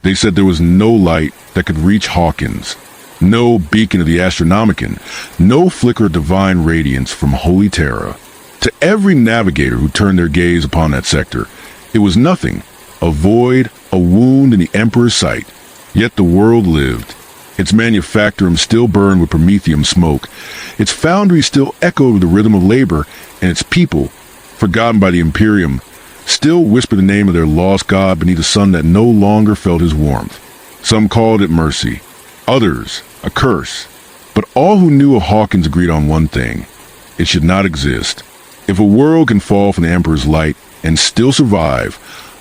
They said there was no light that could reach Hawkins, no beacon of the Astronomican, no flicker of divine radiance from Holy Terra. To every navigator who turned their gaze upon that sector, it was nothing, a void, a wound in the Emperor's sight. Yet the world lived. Its manufactorum still burned with promethium smoke. Its foundries still echoed with the rhythm of labor, and its people, forgotten by the Imperium, still whispered the name of their lost god beneath a sun that no longer felt his warmth. Some called it mercy, others a curse. But all who knew of Hawkins agreed on one thing: it should not exist. If a world can fall from the Emperor's light and still survive,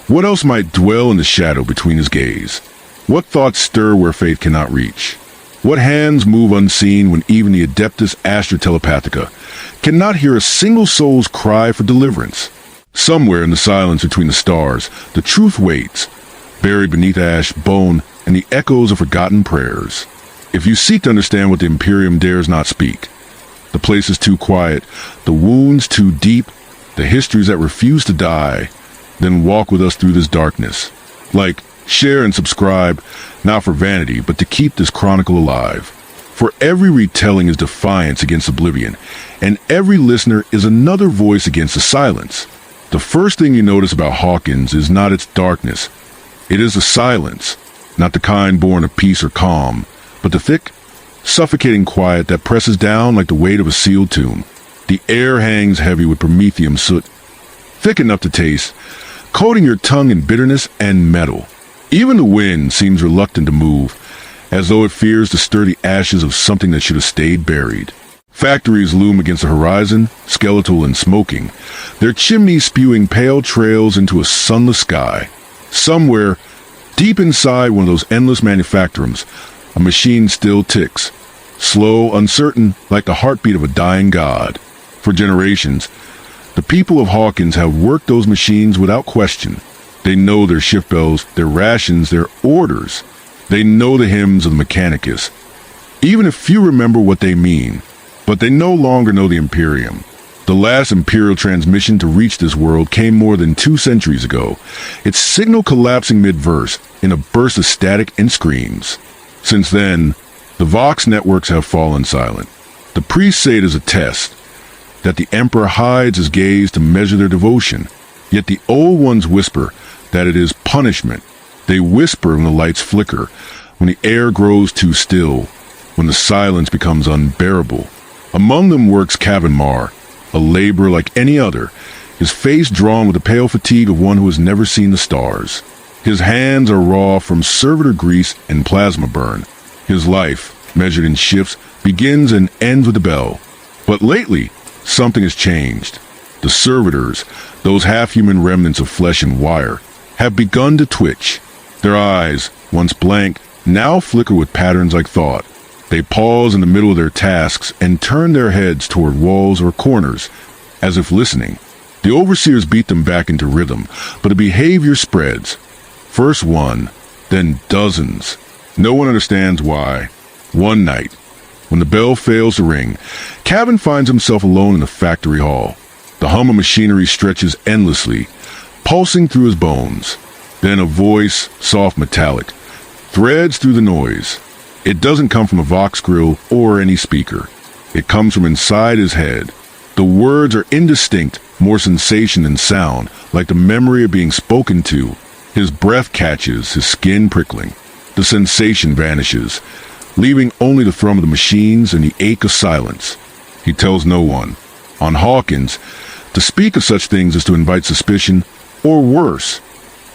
what else might dwell in the shadow between his gaze? What thoughts stir where faith cannot reach? What hands move unseen when even the Adeptus Astra Telepathica cannot hear a single soul's cry for deliverance? Somewhere in the silence between the stars, the truth waits, buried beneath ash, bone, and the echoes of forgotten prayers. If you seek to understand what the Imperium dares not speak, the place is too quiet, the wounds too deep, the histories that refuse to die, then walk with us through this darkness. Like, share and subscribe, not for vanity, but to keep this chronicle alive. For every retelling is defiance against oblivion, and every listener is another voice against the silence. The first thing you notice about Hawkins is not its darkness. It is the silence, not the kind born of peace or calm, but the thick, suffocating quiet that presses down like the weight of a sealed tomb. The air hangs heavy with promethium soot, thick enough to taste, coating your tongue in bitterness and metal. Even the wind seems reluctant to move, as though it fears to stir the ashes of something that should have stayed buried. Factories loom against the horizon, skeletal and smoking, their chimneys spewing pale trails into a sunless sky. Somewhere, deep inside one of those endless manufactorums, a machine still ticks, slow, uncertain, like the heartbeat of a dying god. For generations, the people of Hawkins have worked those machines without question. They know their shift bells, their rations, their orders. They know the hymns of the Mechanicus, even if few remember what they mean. But they no longer know the Imperium. The last Imperial transmission to reach this world came more than 2 centuries ago, its signal collapsing mid-verse in a burst of static and screams. Since then, the Vox networks have fallen silent. The priests say it is a test, that the Emperor hides his gaze to measure their devotion. Yet the old ones whisper that it is punishment. They whisper when the lights flicker, when the air grows too still, when the silence becomes unbearable. Among them works Mar, a laborer like any other, his face drawn with the pale fatigue of one who has never seen the stars. His hands are raw from servitor grease and plasma burn. His life, measured in shifts, begins and ends with the bell. But lately, something has changed. The servitors, those half-human remnants of flesh and wire, have begun to twitch. Their eyes, once blank, now flicker with patterns like thought. They pause in the middle of their tasks and turn their heads toward walls or corners, as if listening. The overseers beat them back into rhythm, but the behavior spreads. First one, then dozens. No one understands why. One night, when the bell fails to ring, Cabin finds himself alone in the factory hall. The hum of machinery stretches endlessly, pulsing through his bones. Then a voice, soft metallic, threads through the noise. It doesn't come from a Vox grill or any speaker. It comes from inside his head. The words are indistinct, more sensation than sound, like the memory of being spoken to. His breath catches, his skin prickling. The sensation vanishes, leaving only the thrum of the machines and the ache of silence. He tells no one. On Hawkins, to speak of such things is to invite suspicion, or worse,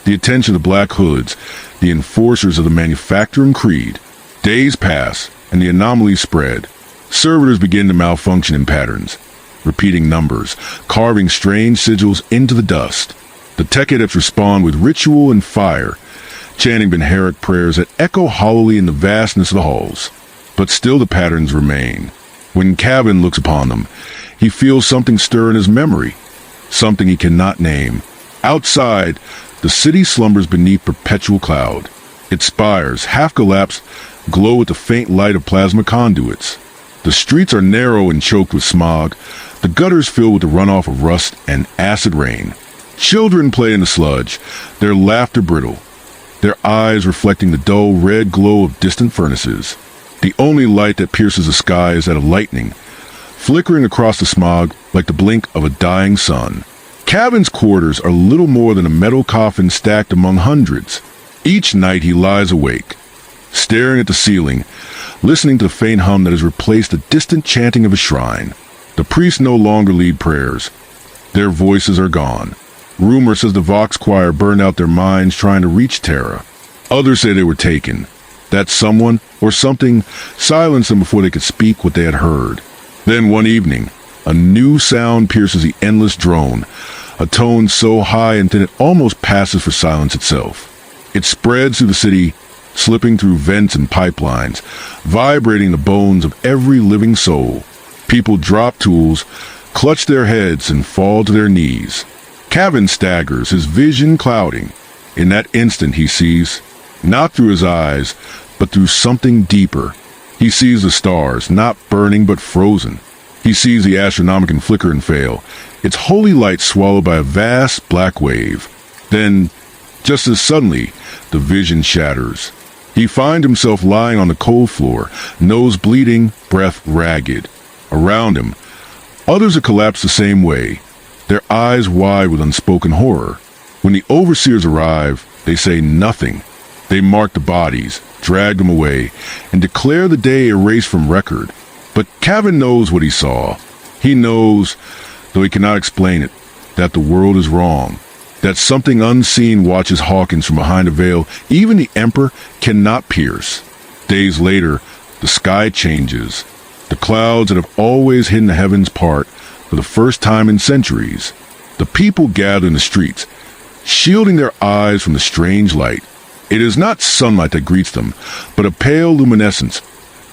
the attention of the Black Hoods, the enforcers of the Manufacturing Creed. Days pass, and the anomalies spread. Servitors begin to malfunction in patterns, repeating numbers, carving strange sigils into the dust. The tech adepts respond with ritual and fire, chanting Benheric prayers that echo hollowly in the vastness of the halls. But still the patterns remain. When Cabin looks upon them, he feels something stir in his memory, something he cannot name. Outside, the city slumbers beneath perpetual cloud. Its spires, half-collapsed, glow with the faint light of plasma conduits. The streets are narrow and choked with smog, the gutters filled with the runoff of rust and acid rain. Children play in the sludge, their laughter brittle. their eyes reflecting the dull red glow of distant furnaces. The only light that pierces the sky is that of lightning, flickering across the smog like the blink of a dying sun. Cavan's quarters are little more than a metal coffin stacked among hundreds. Each night he lies awake, staring at the ceiling, listening to the faint hum that has replaced the distant chanting of a shrine. The priests no longer lead prayers. Their voices are gone. Rumor says the Vox choir burned out their minds trying to reach Terra. Others say they were taken, that someone or something silenced them before they could speak what they had heard. Then one evening, a new sound pierces the endless drone, a tone so high and thin it almost passes for silence itself. It spreads through the city, slipping through vents and pipelines, vibrating the bones of every living soul. People drop tools, clutch their heads, and fall to their knees. Cavan staggers, his vision clouding. In that instant he sees, not through his eyes, but through something deeper. He sees the stars, not burning but frozen. He sees the Astronomican flicker and fail, its holy light swallowed by a vast black wave. Then, just as suddenly, the vision shatters. He finds himself lying on the cold floor, nose bleeding, breath ragged. Around him, others have collapsed the same way, their eyes wide with unspoken horror. When the overseers arrive, they say nothing. They mark the bodies, drag them away, and declare the day erased from record. But Cavan knows what he saw. He knows, though he cannot explain it, that the world is wrong, that something unseen watches Hawkins from behind a veil even the Emperor cannot pierce. Days later, the sky changes. The clouds that have always hidden the heavens part for the first time in centuries. The people gather in the streets, shielding their eyes from the strange light. It is not sunlight that greets them, but a pale luminescence,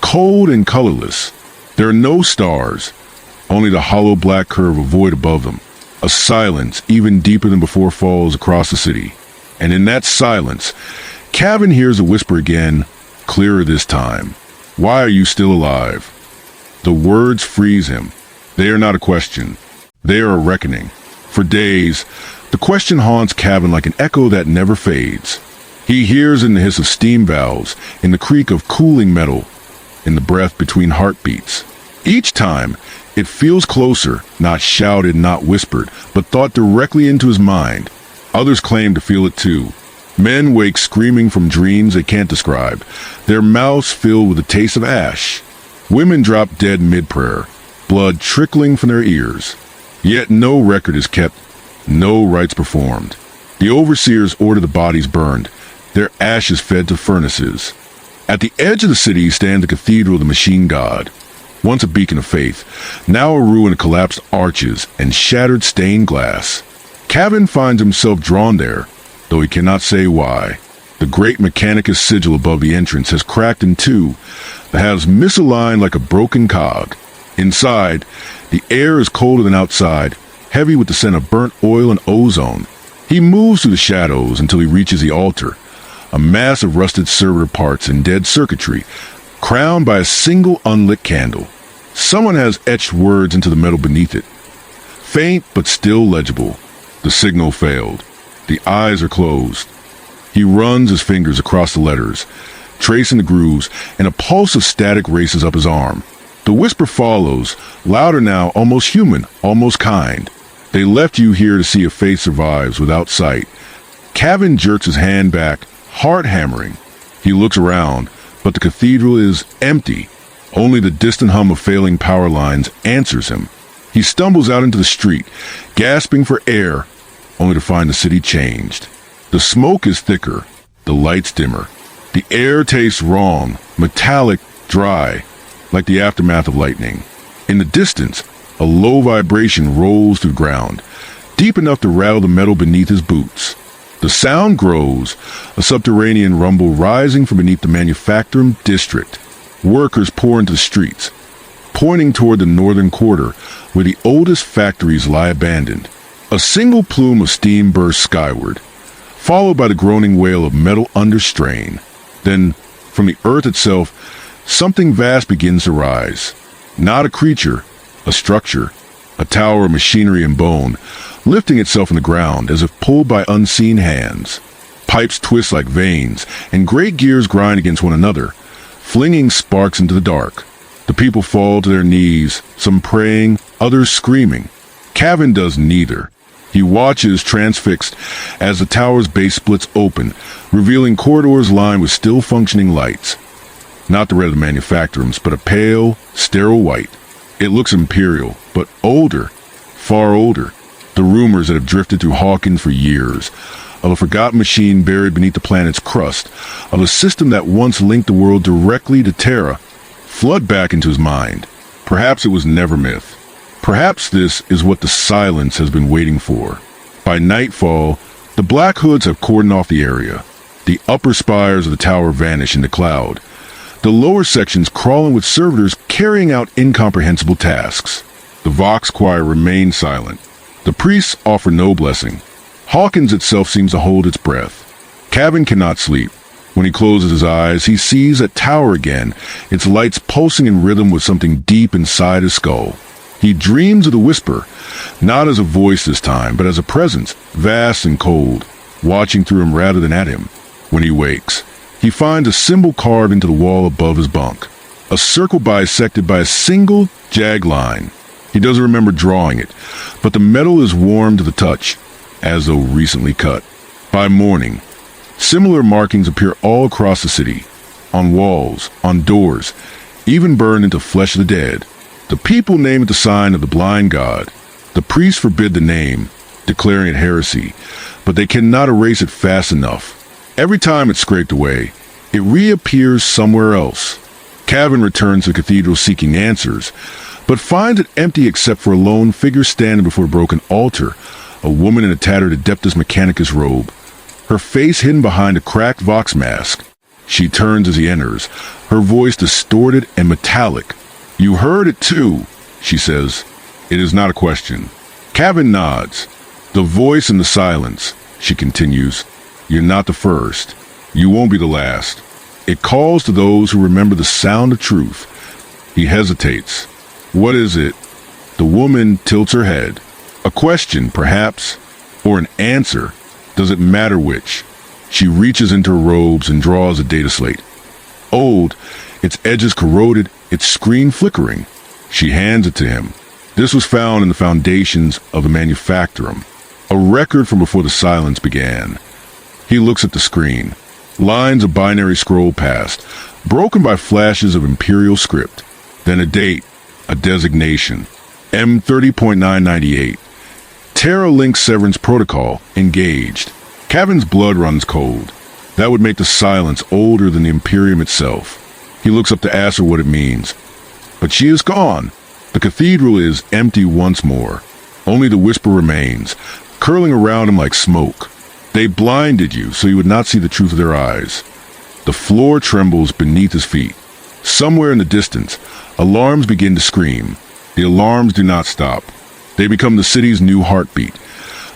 cold and colorless. There are no stars, only the hollow black curve of void above them. A silence even deeper than before falls across the city. And in that silence, Cavan hears a whisper again, clearer this time. Why are you still alive? The words freeze him. They are not a question. They are a reckoning. For days, the question haunts Cavan like an echo that never fades. He hears in the hiss of steam valves, in the creak of cooling metal, in the breath between heartbeats. Each time, it feels closer, not shouted, not whispered, but thought directly into his mind. Others claim to feel it too. Men wake screaming from dreams they can't describe, their mouths filled with the taste of ash. Women drop dead mid-prayer, blood trickling from their ears. Yet no record is kept, no rites performed. The overseers order the bodies burned, their ashes fed to furnaces. At the edge of the city stands the Cathedral of the Machine God, once a beacon of faith, now a ruin of collapsed arches and shattered stained glass. Cavan finds himself drawn there, though he cannot say why. The great Mechanicus sigil above the entrance has cracked in two, the halves misaligned like a broken cog. Inside, the air is colder than outside, heavy with the scent of burnt oil and ozone. He moves through the shadows until he reaches the altar, a mass of rusted servitor parts and dead circuitry, crowned by a single unlit candle. Someone has etched words into the metal beneath it. Faint but still legible. The signal failed. The eyes are closed. He runs his fingers across the letters, tracing the grooves, and a pulse of static races up his arm. The whisper follows, louder now, almost human, almost kind. They left you here to see if faith survives without sight. Cavan jerks his hand back, heart hammering. He looks around, but the cathedral is empty. Only the distant hum of failing power lines answers him. He stumbles out into the street, gasping for air, only to find the city changed. The smoke is thicker, the lights dimmer. The air tastes wrong, metallic, dry, like the aftermath of lightning. In the distance, a low vibration rolls through the ground, deep enough to rattle the metal beneath his boots. The sound grows, a subterranean rumble rising from beneath the manufacturing district. Workers pour into the streets, pointing toward the northern quarter, where the oldest factories lie abandoned. A single plume of steam bursts skyward, followed by the groaning wail of metal under strain. Then, from the earth itself, something vast begins to rise. Not a creature, a structure, a tower of machinery and bone, lifting itself from the ground as if pulled by unseen hands. Pipes twist like veins, and great gears grind against one another, flinging sparks into the dark. The people fall to their knees, some praying, others screaming. Cavan does neither. He watches, transfixed, as the tower's base splits open, revealing corridors lined with still-functioning lights. Not the red of the manufactorums, but a pale, sterile white. It looks imperial, but older, far older. The rumors that have drifted through Hawkins for years, of a forgotten machine buried beneath the planet's crust, of a system that once linked the world directly to Terra, flood back into his mind. Perhaps it was never myth. Perhaps this is what the silence has been waiting for. By nightfall, the Black Hoods have cordoned off the area. The upper spires of the tower vanish into cloud, the lower sections crawling with servitors carrying out incomprehensible tasks. The Vox choir remains silent. The priests offer no blessing. Hawkins itself seems to hold its breath. Cavan cannot sleep. When he closes his eyes, he sees that tower again, its lights pulsing in rhythm with something deep inside his skull. He dreams of the whisper, not as a voice this time, but as a presence, vast and cold, watching through him rather than at him. When he wakes, he finds a symbol carved into the wall above his bunk, a circle bisected by a single jagged line. He doesn't remember drawing it, but the metal is warm to the touch, as though recently cut. By morning, similar markings appear all across the city, on walls, on doors, even burned into flesh of the dead. The people name it the sign of the blind god. The priests forbid the name, declaring it heresy, but they cannot erase it fast enough. Every time it's scraped away, it reappears somewhere else. Cavan returns to the cathedral seeking answers, but finds it empty except for a lone figure standing before a broken altar, a woman in a tattered Adeptus Mechanicus robe, her face hidden behind a cracked Vox mask. She turns as he enters, her voice distorted and metallic. "You heard it too," she says. It is not a question. Cavan nods. The voice in the silence, she continues. "You're not the first. You won't be the last." It calls to those who remember the sound of truth. He hesitates. What is it? The woman tilts her head. A question, perhaps, or an answer. Does it matter which? She reaches into her robes and draws a data slate. Old, its edges corroded, its screen flickering. She hands it to him. This was found in the foundations of the manufactorum, a record from before the silence began. He looks at the screen. Lines of binary scroll past, broken by flashes of Imperial script. Then a date, a designation. M30.998. Terra Link Severance Protocol, engaged. Cavan's blood runs cold. That would make the silence older than the Imperium itself. He looks up to ask her what it means. But she is gone. The cathedral is empty once more. Only the whisper remains, curling around him like smoke. They blinded you so you would not see the truth of their eyes. The floor trembles beneath his feet. Somewhere in the distance, alarms begin to scream. The alarms do not stop. They become the city's new heartbeat,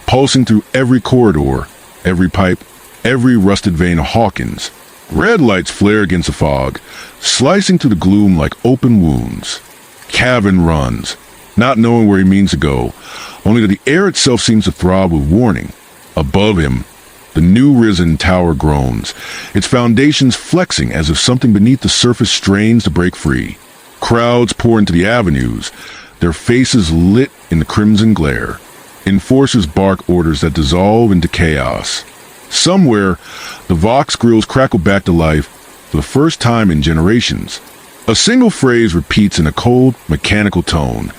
pulsing through every corridor, every pipe, every rusted vein of Hawkins. Red lights flare against the fog, slicing through the gloom like open wounds. Cavan runs, not knowing where he means to go, only that the air itself seems to throb with warning. Above him, the new risen tower groans, its foundations flexing as if something beneath the surface strains to break free. Crowds pour into the avenues, their faces lit in the crimson glare. Enforcers bark orders that dissolve into chaos. Somewhere, the Vox grills crackle back to life for the first time in generations. A single phrase repeats in a cold, mechanical tone.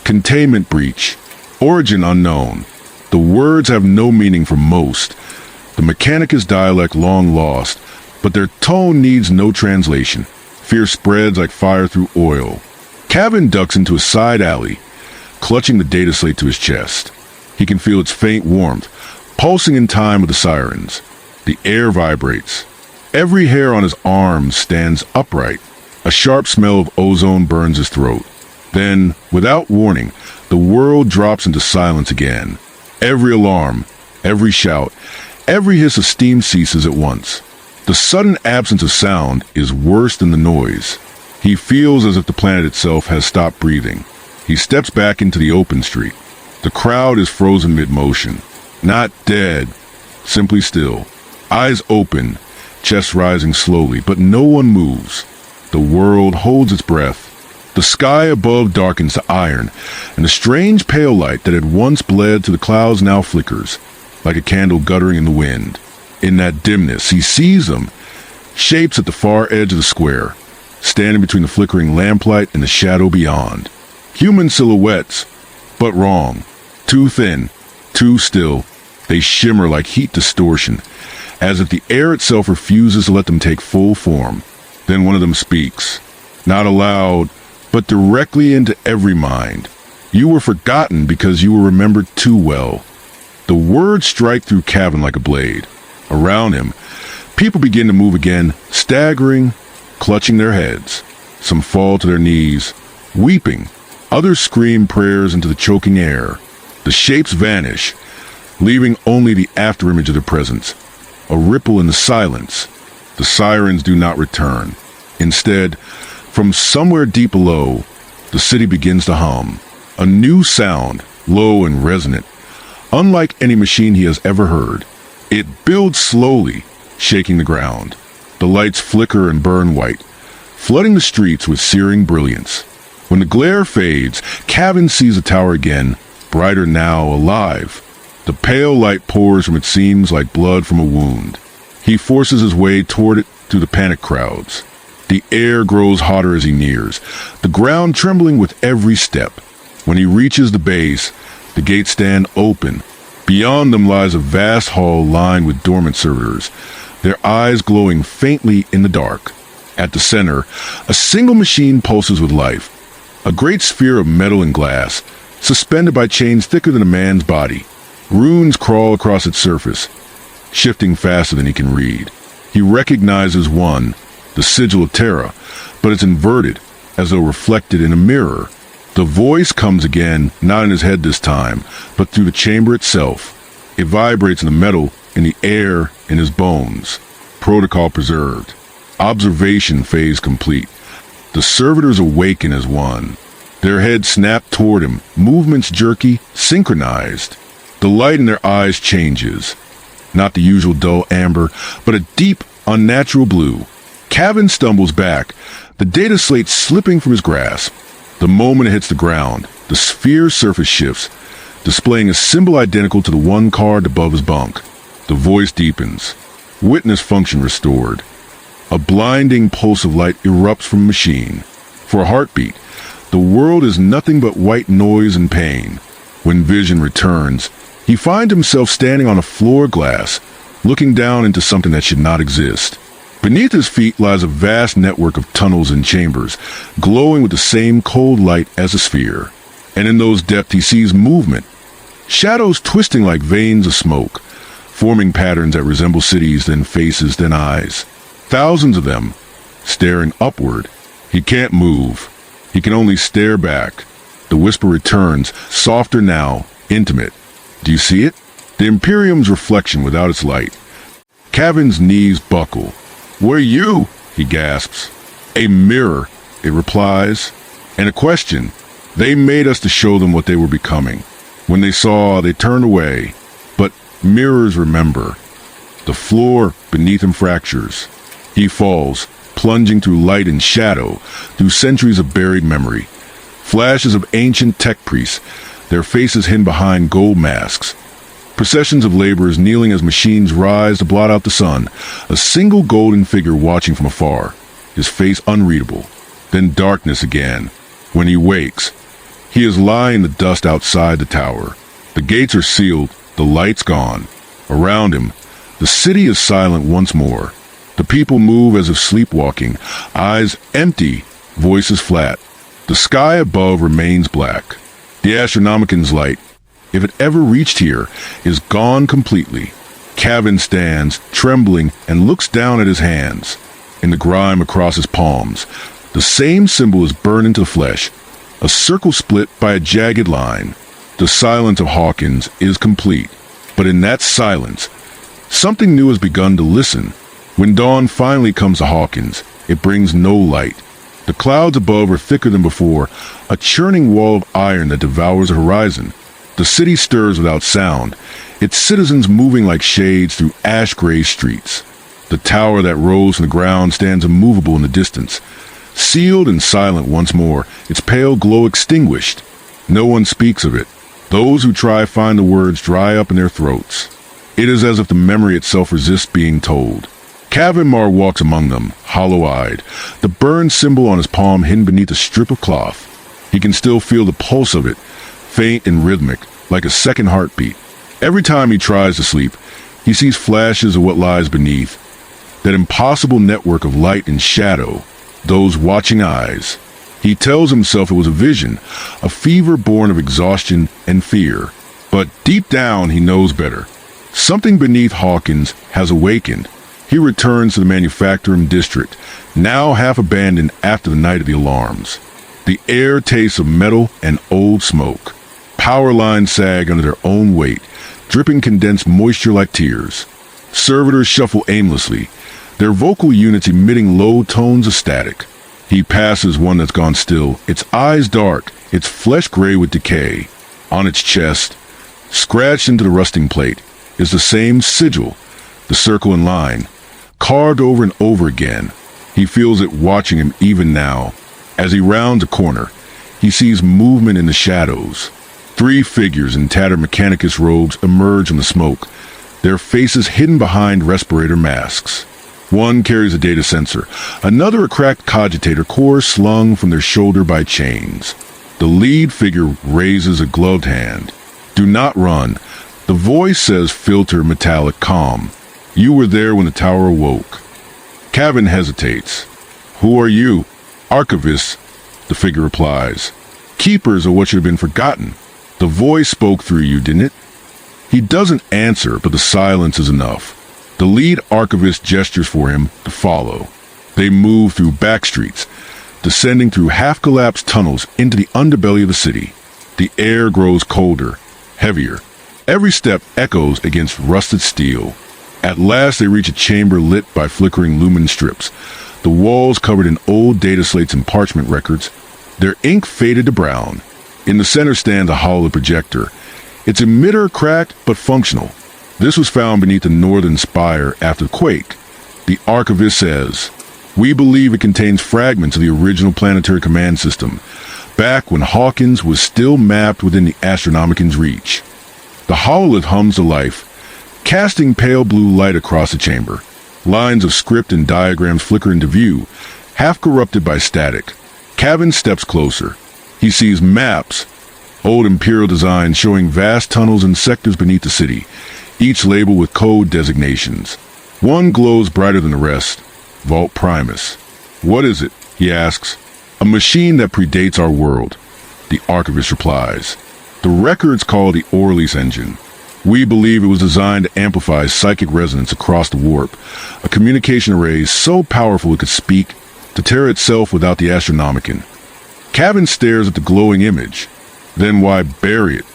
Containment breach. Origin unknown. The words have no meaning for most. The Mechanicus dialect long lost, but their tone needs no translation. Fear spreads like fire through oil. Cavan ducks into a side alley, clutching the data slate to his chest. He can feel its faint warmth, pulsing in time with the sirens. The air vibrates. Every hair on his arm stands upright. A sharp smell of ozone burns his throat. Then, without warning, the world drops into silence again. Every alarm, every shout, every hiss of steam ceases at once. The sudden absence of sound is worse than the noise. He feels as if the planet itself has stopped breathing. He steps back into the open street. The crowd is frozen mid-motion. Not dead, simply still. Eyes open, chest rising slowly, but no one moves. The world holds its breath. The sky above darkens to iron, and the strange pale light that had once bled to the clouds now flickers, like a candle guttering in the wind. In that dimness, he sees them, shapes at the far edge of the square, standing between the flickering lamplight and the shadow beyond. Human silhouettes, but wrong. Too thin, too still. They shimmer like heat distortion, as if the air itself refuses to let them take full form. Then one of them speaks, not aloud, but directly into every mind. You were forgotten because you were remembered too well. The words strike through Cavan like a blade. Around him, people begin to move again, staggering, clutching their heads. Some fall to their knees, weeping. Others scream prayers into the choking air. The shapes vanish, leaving only the afterimage of their presence. A ripple in the silence. The sirens do not return. Instead, from somewhere deep below, the city begins to hum. A new sound, low and resonant, unlike any machine he has ever heard. It builds slowly, shaking the ground. The lights flicker and burn white, flooding the streets with searing brilliance. When the glare fades, Cavan sees the tower again, brighter now, alive. The pale light pours from it seems like blood from a wound. He forces his way toward it through the panicked crowds. The air grows hotter as he nears, the ground trembling with every step. When he reaches the base, the gates stand open. Beyond them lies a vast hall lined with dormant servitors, their eyes glowing faintly in the dark. At the center, a single machine pulses with life, a great sphere of metal and glass, suspended by chains thicker than a man's body. Runes crawl across its surface, shifting faster than he can read. He recognizes one, the sigil of Terra, but it's inverted, as though reflected in a mirror. The voice comes again, not in his head this time, but through the chamber itself. It vibrates in the metal, in the air, in his bones. Protocol preserved. Observation phase complete. The servitors awaken as one. Their heads snap toward him, movements jerky, synchronized. The light in their eyes changes. Not the usual dull amber, but a deep, unnatural blue. Cavan stumbles back, the data slate slipping from his grasp. The moment it hits the ground, the sphere's surface shifts, displaying a symbol identical to the one carved above his bunk. The voice deepens. Witness function restored. A blinding pulse of light erupts from the machine. For a heartbeat, the world is nothing but white noise and pain. When vision returns, he finds himself standing on a floor of glass, looking down into something that should not exist. Beneath his feet lies a vast network of tunnels and chambers, glowing with the same cold light as a sphere. And in those depths he sees movement, shadows twisting like veins of smoke, forming patterns that resemble cities, then faces, then eyes. Thousands of them, staring upward. He can't move. He can only stare back. The whisper returns, softer now, intimate. Do you see it? The Imperium's reflection without its light. Cavan's knees buckle. "Where you?" he gasps. "A mirror," it replies. And a question. They made us to show them what they were becoming. When they saw, they turned away. But mirrors remember. The floor beneath him fractures. He falls, plunging through light and shadow, through centuries of buried memory. Flashes of ancient tech priests, their faces hidden behind gold masks. Processions of laborers kneeling as machines rise to blot out the sun. A single golden figure watching from afar, his face unreadable. Then darkness again. When he wakes, he is lying in the dust outside the tower. The gates are sealed, the lights gone. Around him, the city is silent once more. The people move as if sleepwalking, eyes empty, voices flat. The sky above remains black. The Astronomican's light, if it ever reached here, is gone completely. Cavan stands, trembling, and looks down at his hands. In the grime across his palms, the same symbol is burned into the flesh, a circle split by a jagged line. The silence of Hawkins is complete, but in that silence, something new has begun to listen. When dawn finally comes to Hawkins, it brings no light. The clouds above are thicker than before, a churning wall of iron that devours the horizon. The city stirs without sound, its citizens moving like shades through ash-gray streets. The tower that rose from the ground stands immovable in the distance, sealed and silent once more, its pale glow extinguished. No one speaks of it. Those who try find the words dry up in their throats. It is as if the memory itself resists being told. Kavimar walks among them, hollow-eyed, the burned symbol on his palm hidden beneath a strip of cloth. He can still feel the pulse of it, faint and rhythmic, like a second heartbeat. Every time he tries to sleep, he sees flashes of what lies beneath, that impossible network of light and shadow, those watching eyes. He tells himself it was a vision, a fever born of exhaustion and fear. But deep down he knows better. Something beneath Hawkins has awakened. He returns to the manufacturing district, now half abandoned after the night of the alarms. The air tastes of metal and old smoke. Power lines sag under their own weight, dripping condensed moisture like tears. Servitors shuffle aimlessly, their vocal units emitting low tones of static. He passes one that's gone still, its eyes dark, its flesh gray with decay. On its chest, scratched into the rusting plate, is the same sigil, the circle and line, carved over and over again. He feels it watching him even now. As he rounds a corner, he sees movement in the shadows. 3 figures in tattered Mechanicus robes emerge from the smoke, their faces hidden behind respirator masks. One carries a data sensor, another a cracked cogitator core slung from their shoulder by chains. The lead figure raises a gloved hand. Do not run. The voice says, filter metallic calm. You were there when the tower awoke. Kavin hesitates. Who are you? Archivists, the figure replies. Keepers of what should have been forgotten. The voice spoke through you, didn't it? He doesn't answer, but the silence is enough. The lead archivist gestures for him to follow. They move through back streets, descending through half-collapsed tunnels into the underbelly of the city. The air grows colder, heavier. Every step echoes against rusted steel. At last they reach a chamber lit by flickering lumen strips, the walls covered in old data slates and parchment records, their ink faded to brown. In the center stands a hollow projector, its emitter cracked but functional. This was found beneath the northern spire after the quake. The archivist says, we believe it contains fragments of the original planetary command system, back when Hawkins was still mapped within the Astronomican's reach. The hololith hums to life, casting pale blue light across the chamber. Lines of script and diagrams flicker into view, half corrupted by static. Kavin steps closer. He sees maps, old Imperial designs showing vast tunnels and sectors beneath the city, each labeled with code designations. One glows brighter than the rest, Vault Primus. What is it? He asks. A machine that predates our world, the archivist replies. The records call the Orleans engine. We believe it was designed to amplify psychic resonance across the warp, a communication array so powerful it could speak, to tear itself without the Astronomican. Kavin stares at the glowing image. Then why bury it?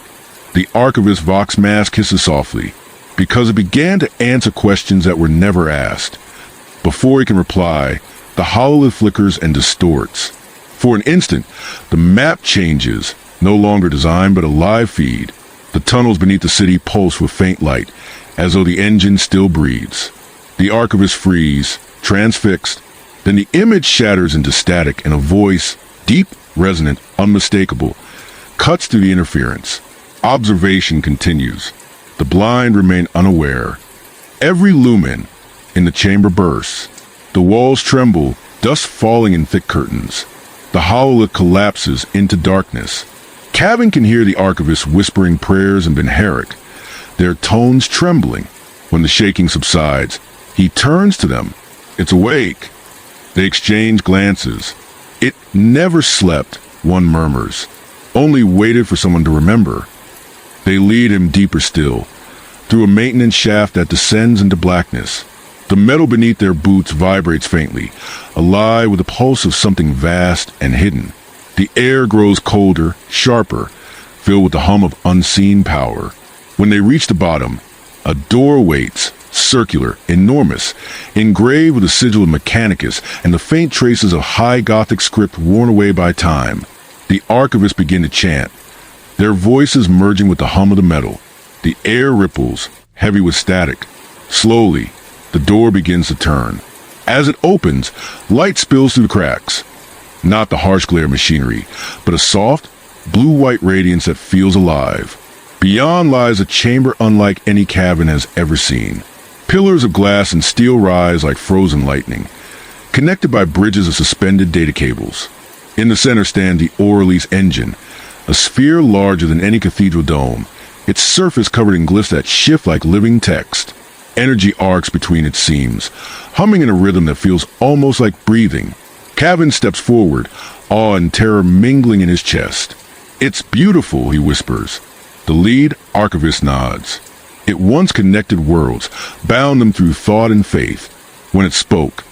The archivist vox mask hisses softly, because it began to answer questions that were never asked. Before he can reply, the hololith flickers and distorts. For an instant, the map changes, no longer design but a live feed. The tunnels beneath the city pulse with faint light, as though the engine still breathes. The archivist freeze, transfixed. Then the image shatters into static, and a voice, deep, resonant, unmistakable, cuts through the interference. Observation continues. The blind remain unaware. Every lumen in the chamber bursts. The walls tremble, dust falling in thick curtains. The hololith collapses into darkness. Kavin can hear the archivist whispering prayers in Benheric, their tones trembling. When the shaking subsides, he turns to them. It's awake. They exchange glances. It never slept, one murmurs. Only waited for someone to remember. They lead him deeper still, through a maintenance shaft that descends into blackness. The metal beneath their boots vibrates faintly, alive with the pulse of something vast and hidden. The air grows colder, sharper, filled with the hum of unseen power. When they reach the bottom, a door waits, circular, enormous, engraved with the sigil of Mechanicus and the faint traces of high Gothic script worn away by time. The archivists begin to chant, their voices merging with the hum of the metal. The air ripples, heavy with static. Slowly, the door begins to turn. As it opens, light spills through the cracks. Not the harsh glare of machinery, but a soft, blue-white radiance that feels alive. Beyond lies a chamber unlike any cabin has ever seen. Pillars of glass and steel rise like frozen lightning, connected by bridges of suspended data cables. In the center stand the Orleans engine, a sphere larger than any cathedral dome, its surface covered in glyphs that shift like living text. Energy arcs between its seams, humming in a rhythm that feels almost like breathing. Cavan steps forward, awe and terror mingling in his chest. "It's beautiful," he whispers. The lead archivist nods. It once connected worlds, bound them through thought and faith. When it spoke,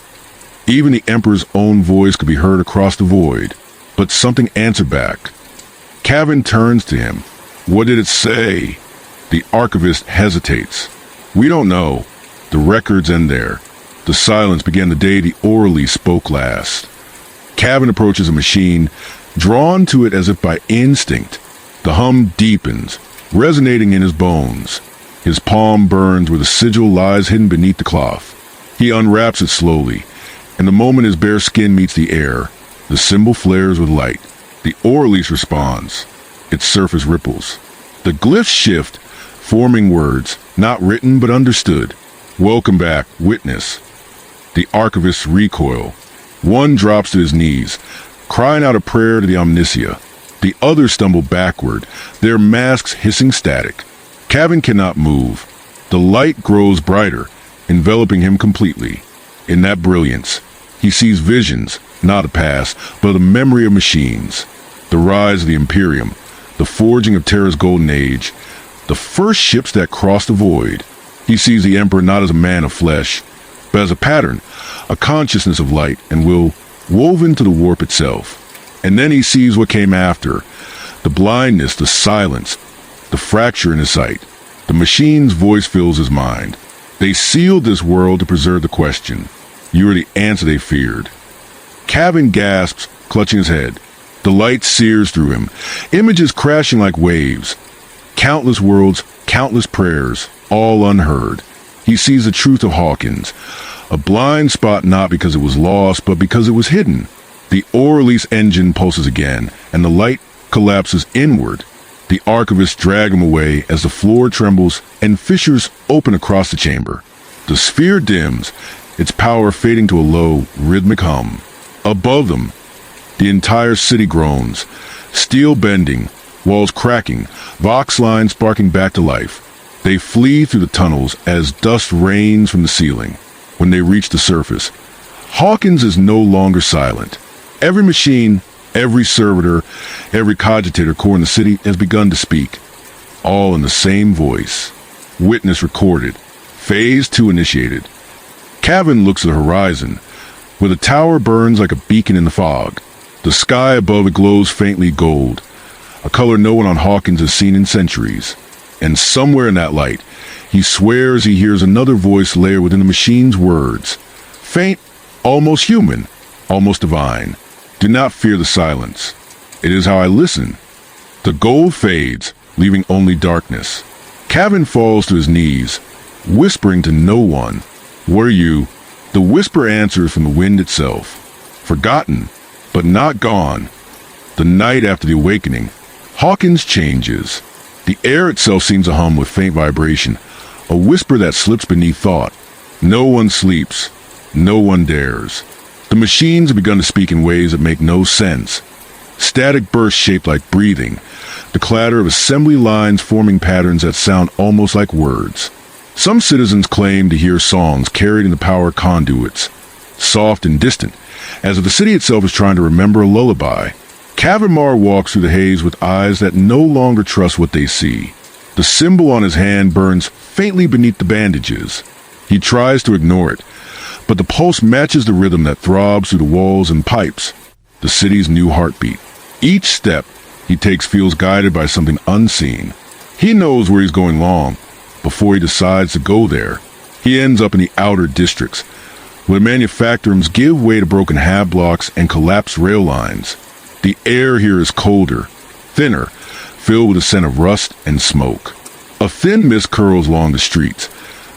even the Emperor's own voice could be heard across the void. But something answered back. Cavan turns to him. "What did it say?" The archivist hesitates. "We don't know. The records end there." The silence began the day the Orally spoke last. Cavan approaches a machine, drawn to it as if by instinct. The hum deepens, resonating in his bones. His palm burns where the sigil lies hidden beneath the cloth. He unwraps it slowly, and the moment his bare skin meets the air, the symbol flares with light. The Orleans responds. Its surface ripples. The glyphs shift, forming words, not written but understood. "Welcome back, witness." The archivists recoil. One drops to his knees, crying out a prayer to the Omnicia. The others stumble backward, their masks hissing static. Cavan cannot move. The light grows brighter, enveloping him completely. In that brilliance, he sees visions, not a past, but a memory of machines. The rise of the Imperium, the forging of Terra's golden age, the first ships that crossed the void. He sees the Emperor not as a man of flesh, but as a pattern, a consciousness of light and will woven to the warp itself. And then he sees what came after, the blindness, the silence, the fracture in his sight. The machine's voice fills his mind. They sealed this world to preserve the question. You are the answer they feared. Cavan gasps, clutching his head. The light sears through him, images crashing like waves. Countless worlds, countless prayers, all unheard. He sees the truth of Hawkins, a blind spot not because it was lost, but because it was hidden. The Orleans engine pulses again, and the light collapses inward. The archivists drag him away as the floor trembles and fissures open across the chamber. The sphere dims, its power fading to a low, rhythmic hum. Above them, the entire city groans, steel bending, walls cracking, vox lines sparking back to life. They flee through the tunnels as dust rains from the ceiling. When they reach the surface, Hawkins is no longer silent. Every machine, every servitor, every cogitator core in the city has begun to speak, all in the same voice. Witness recorded. Phase 2 initiated. Cavan looks at the horizon, where the tower burns like a beacon in the fog. The sky above it glows faintly gold, a color no one on Hawkins has seen in centuries. And somewhere in that light, he swears he hears another voice layer within the machine's words. Faint, almost human, almost divine. Do not fear the silence. It is how I listen. The gold fades, leaving only darkness. Cavan falls to his knees, whispering to no one. Were you? The whisper answers from the wind itself. Forgotten, but not gone. The night after the awakening, Hawkins changes. The air itself seems to hum with faint vibration, a whisper that slips beneath thought. No one sleeps. No one dares. The machines have begun to speak in ways that make no sense. Static bursts shaped like breathing, the clatter of assembly lines forming patterns that sound almost like words. Some citizens claim to hear songs carried in the power conduits, soft and distant, as if the city itself is trying to remember a lullaby. Kavamar walks through the haze with eyes that no longer trust what they see. The symbol on his hand burns faintly beneath the bandages. He tries to ignore it, but the pulse matches the rhythm that throbs through the walls and pipes, the city's new heartbeat. Each step he takes feels guided by something unseen. He knows where he's going wrong before he decides to go there. He ends up in the outer districts, where manufacturers give way to broken half blocks and collapsed rail lines. The air here is colder, thinner, filled with a scent of rust and smoke. A thin mist curls along the streets,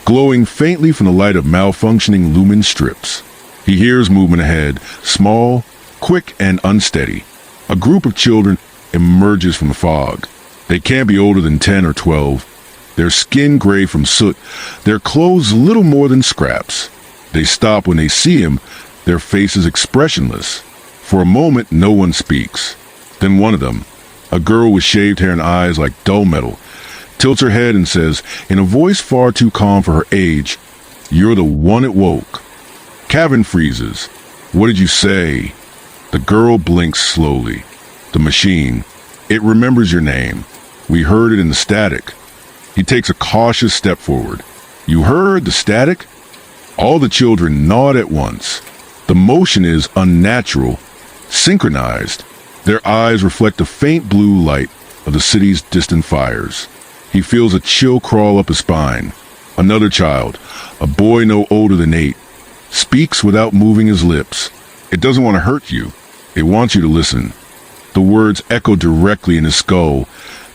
glowing faintly from the light of malfunctioning lumen strips. He hears movement ahead, small, quick, and unsteady. A group of children emerges from the fog. They can't be older than 10 or 12. Their skin gray from soot, their clothes little more than scraps. They stop when they see him, their faces expressionless. For a moment, no one speaks. Then one of them, a girl with shaved hair and eyes like dull metal, tilts her head and says, in a voice far too calm for her age, "You're the one it woke." Cavan freezes. "What did you say?" The girl blinks slowly. "The machine. It remembers your name. We heard it in the static." He takes a cautious step forward. "You heard the static?" All the children nod at once. The motion is unnatural, synchronized. Their eyes reflect the faint blue light of the city's distant fires. He feels a chill crawl up his spine. Another child, a boy no older than 8, speaks without moving his lips. It doesn't want to hurt you. It wants you to listen. The words echo directly in his skull.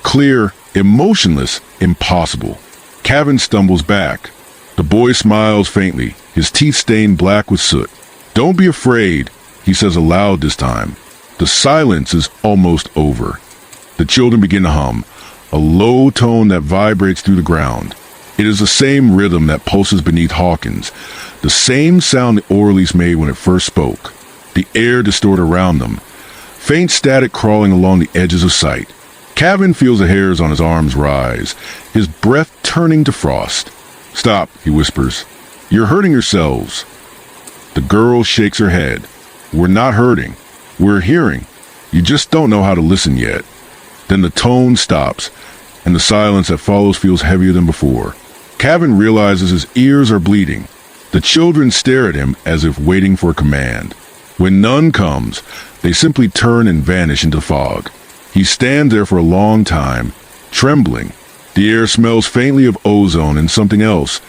Clear, emotionless, impossible. Cavan stumbles back. The boy smiles faintly, his teeth stained black with soot. "Don't be afraid," he says aloud this time. The silence is almost over. The children begin to hum, a low tone that vibrates through the ground. It is the same rhythm that pulses beneath Hawkins, the same sound the Orleans made when it first spoke. The air distorted around them, faint static crawling along the edges of sight. Cavan feels the hairs on his arms rise, his breath turning to frost. "Stop," he whispers. "You're hurting yourselves." The girl shakes her head. "We're not hurting. We're hearing. You just don't know how to listen yet." Then the tone stops, and the silence that follows feels heavier than before. Cavan realizes his ears are bleeding. The children stare at him as if waiting for a command. When none comes, they simply turn and vanish into fog. He stands there for a long time, trembling. The air smells faintly of ozone and something else,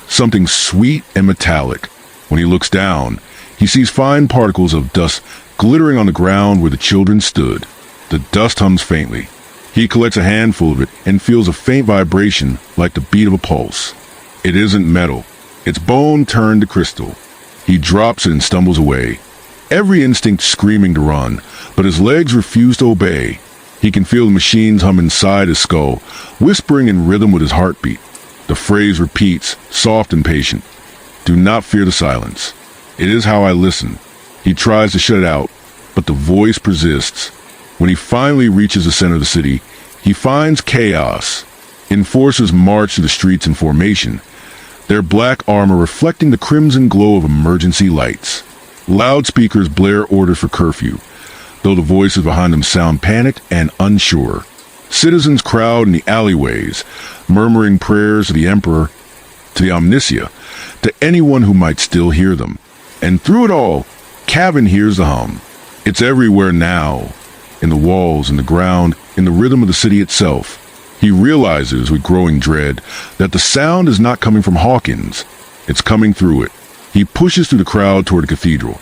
something sweet and metallic. When he looks down, he sees fine particles of dust glittering on the ground where the children stood. The dust hums faintly. He collects a handful of it and feels a faint vibration like the beat of a pulse. It isn't metal. It's bone turned to crystal. He drops it and stumbles away, every instinct screaming to run, but his legs refuse to obey. He can feel the machines hum inside his skull, whispering in rhythm with his heartbeat. The phrase repeats, soft and patient. "Do not fear the silence. It is how I listen." He tries to shut it out, but the voice persists. When he finally reaches the center of the city, he finds chaos. Enforcers march through the streets in formation, their black armor reflecting the crimson glow of emergency lights. Loudspeakers blare orders for curfew, though the voices behind them sound panicked and unsure. Citizens crowd in the alleyways, murmuring prayers to the Emperor, to the Omnicia, to anyone who might still hear them. And through it all, Cavan hears the hum. It's everywhere now, in the walls, in the ground, in the rhythm of the city itself. He realizes with growing dread that the sound is not coming from Hawkins. It's coming through it. He pushes through the crowd toward the cathedral,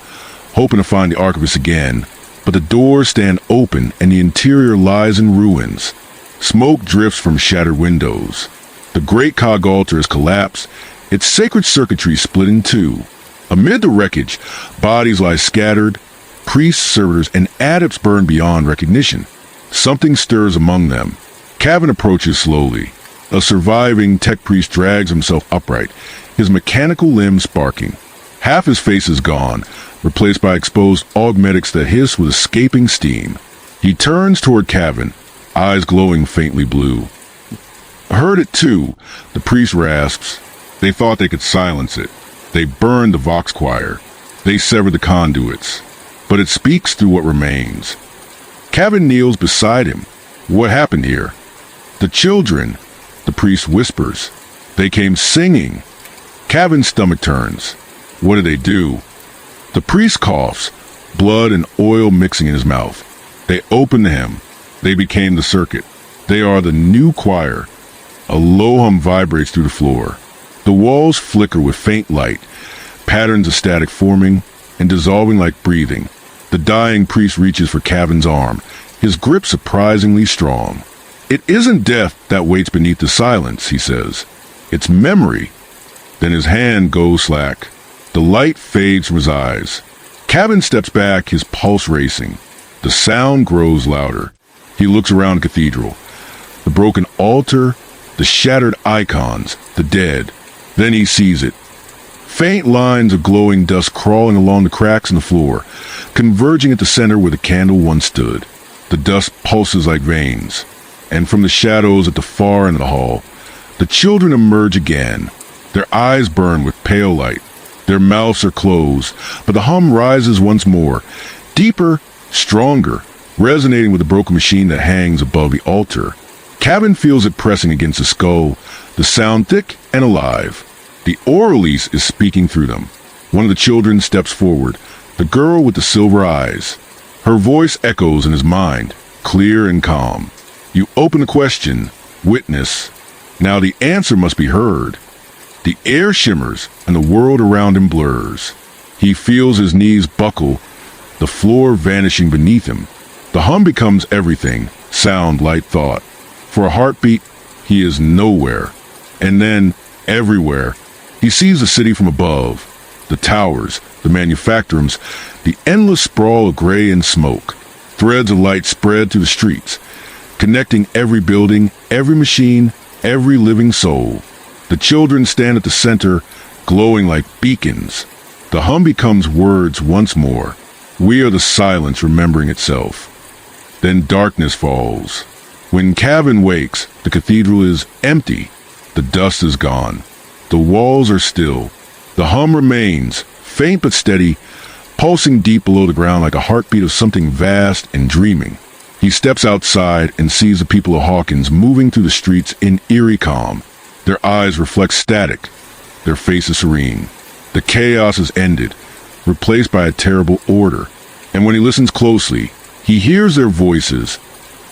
hoping to find the archivist again, but the doors stand open and the interior lies in ruins. Smoke drifts from shattered windows. The great cog altar has collapsed, its sacred circuitry split in two. Amid the wreckage, bodies lie scattered, priests, servitors, and adepts burn beyond recognition. Something stirs among them. Cavan approaches slowly. A surviving tech priest drags himself upright, his mechanical limbs sparking. Half his face is gone, replaced by exposed augmentics that hiss with escaping steam. He turns toward Cavan, eyes glowing faintly blue. "I heard it too," the priest rasps. "They thought they could silence it. They burned the Vox choir. They severed the conduits. But it speaks through what remains." Cavan kneels beside him. "What happened here?" "The children," the priest whispers. "They came singing." Cavan's stomach turns. What did they do? The priest coughs, blood and oil mixing in his mouth. They open the hymn. They became the circuit. They are the new choir. A low hum vibrates through the floor. The walls flicker with faint light, patterns of static forming and dissolving like breathing. The dying priest reaches for Cavan's arm, his grip surprisingly strong. It isn't death that waits beneath the silence, he says. It's memory. Then his hand goes slack. The light fades from his eyes. Cavan steps back, his pulse racing. The sound grows louder. He looks around the cathedral. The broken altar, the shattered icons, the dead. Then he sees it. Faint lines of glowing dust crawling along the cracks in the floor, converging at the center where the candle once stood. The dust pulses like veins. And from the shadows at the far end of the hall, the children emerge again. Their eyes burn with pale light. Their mouths are closed, but the hum rises once more, deeper, stronger, resonating with the broken machine that hangs above the altar. Cavan feels it pressing against the skull, the sound thick and alive. The oralise is speaking through them. One of the children steps forward, the girl with the silver eyes. Her voice echoes in his mind, clear and calm. You open the question, witness. Now the answer must be heard. The air shimmers and the world around him blurs. He feels his knees buckle, the floor vanishing beneath him. The hum becomes everything, sound, light, thought. For a heartbeat, he is nowhere. And then, everywhere, he sees the city from above. The towers, the manufactorums, the endless sprawl of gray and smoke. Threads of light spread through the streets, connecting every building, every machine, every living soul. The children stand at the center, glowing like beacons. The hum becomes words once more. We are the silence remembering itself. Then darkness falls. When Cavan wakes, the cathedral is empty. The dust is gone. The walls are still. The hum remains, faint but steady, pulsing deep below the ground like a heartbeat of something vast and dreaming. He steps outside and sees the people of Hawkins moving through the streets in eerie calm. Their eyes reflect static, their faces serene. The chaos is ended, replaced by a terrible order. And when he listens closely, he hears their voices,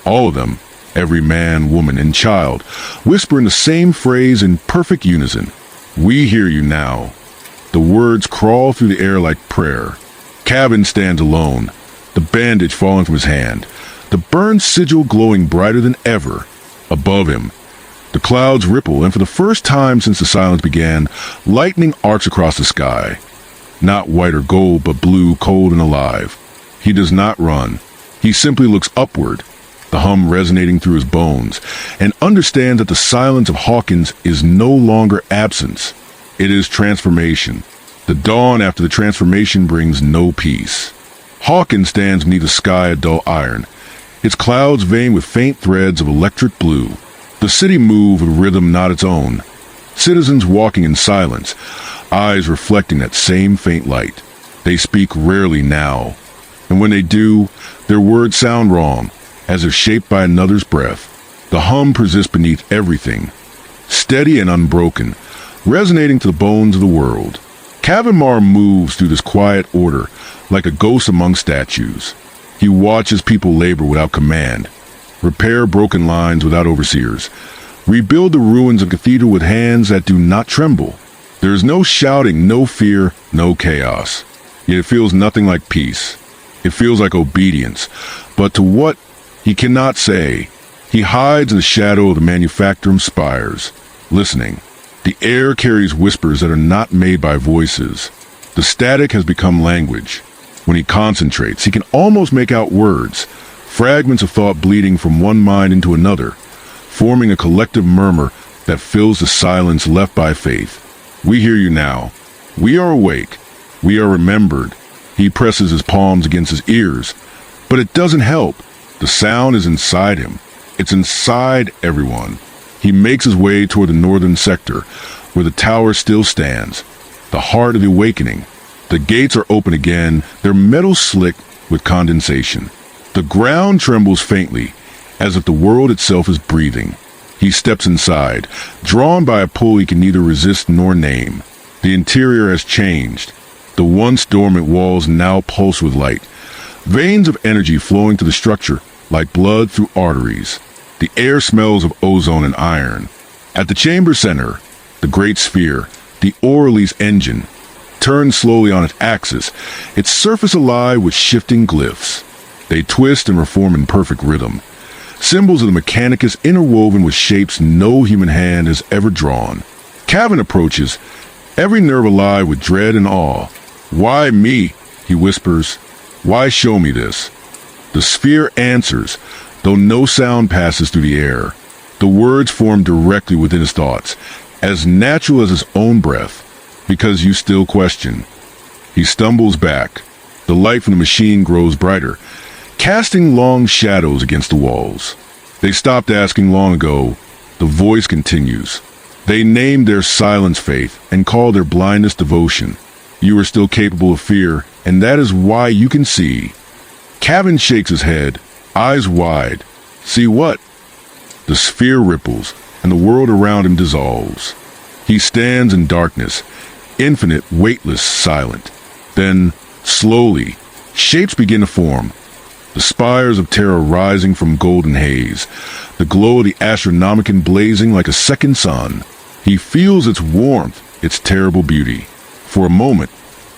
all of them, every man, woman, and child, whispering the same phrase in perfect unison. We hear you now. The words crawl through the air like prayer. Cavan stands alone, the bandage falling from his hand, the burned sigil glowing brighter than ever. Above him, the clouds ripple, and for the first time since the silence began, lightning arcs across the sky. Not white or gold, but blue, cold, and alive. He does not run. He simply looks upward, the hum resonating through his bones, and understands that the silence of Hawkins is no longer absence. It is transformation. The dawn after the transformation brings no peace. Hawkins stands beneath a sky of dull iron, its clouds veined with faint threads of electric blue. The city moved with rhythm not its own. Citizens walking in silence, eyes reflecting that same faint light. They speak rarely now, and when they do, their words sound wrong, as if shaped by another's breath. The hum persists beneath everything, steady and unbroken, resonating to the bones of the world. Cavan moves through this quiet order, like a ghost among statues. He watches people labor without command, repair broken lines without overseers, rebuild the ruins of cathedral with hands that do not tremble. There is no shouting, no fear, no chaos. Yet it feels nothing like peace. It feels like obedience. But to what, he cannot say. He hides in the shadow of the manufacturing spires, listening. The air carries whispers that are not made by voices. The static has become language. When he concentrates, he can almost make out words, fragments of thought bleeding from one mind into another, forming a collective murmur that fills the silence left by faith. We hear you now. We are awake. We are remembered. He presses his palms against his ears, but it doesn't help. The sound is inside him. It's inside everyone. He makes his way toward the northern sector, where the tower still stands, the heart of the awakening. The gates are open again, their metal slick with condensation. The ground trembles faintly, as if the world itself is breathing. He steps inside, drawn by a pull he can neither resist nor name. The interior has changed. The once dormant walls now pulse with light, veins of energy flowing to the structure like blood through arteries. The air smells of ozone and iron. At the chamber center, the great sphere, the oralise engine, turns slowly on its axis, its surface alive with shifting glyphs. They twist and reform in perfect rhythm. symbols of the Mechanicus interwoven with shapes no human hand has ever drawn. Cavan approaches, every nerve alive with dread and awe. "Why me?" he whispers. "Why show me this?" The sphere answers, though no sound passes through the air. The words form directly within his thoughts, as natural as his own breath, "because you still question." He stumbles back. The light from the machine grows brighter, casting long shadows against the walls. They stopped asking long ago. The voice continues. They named their silence faith and call their blindness devotion. You are still capable of fear, and that is why you can see. Cavan shakes his head, eyes wide. See what? The sphere ripples, and the world around him dissolves. He stands in darkness, infinite, weightless, silent. Then, slowly, shapes begin to form. The spires of terror rising from golden haze, the glow of the Astronomican blazing like a second sun. He feels its warmth, its terrible beauty. For a moment,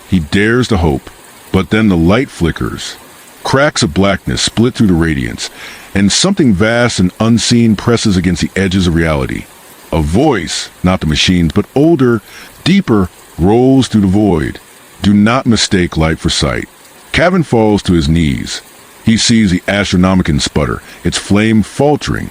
he dares to hope, but then the light flickers. Cracks of blackness split through the radiance, and something vast and unseen presses against the edges of reality. A voice, not the machine's, but older, deeper, rolls through the void. Do not mistake light for sight. Cavan falls to his knees. He sees the Astronomican sputter, its flame faltering,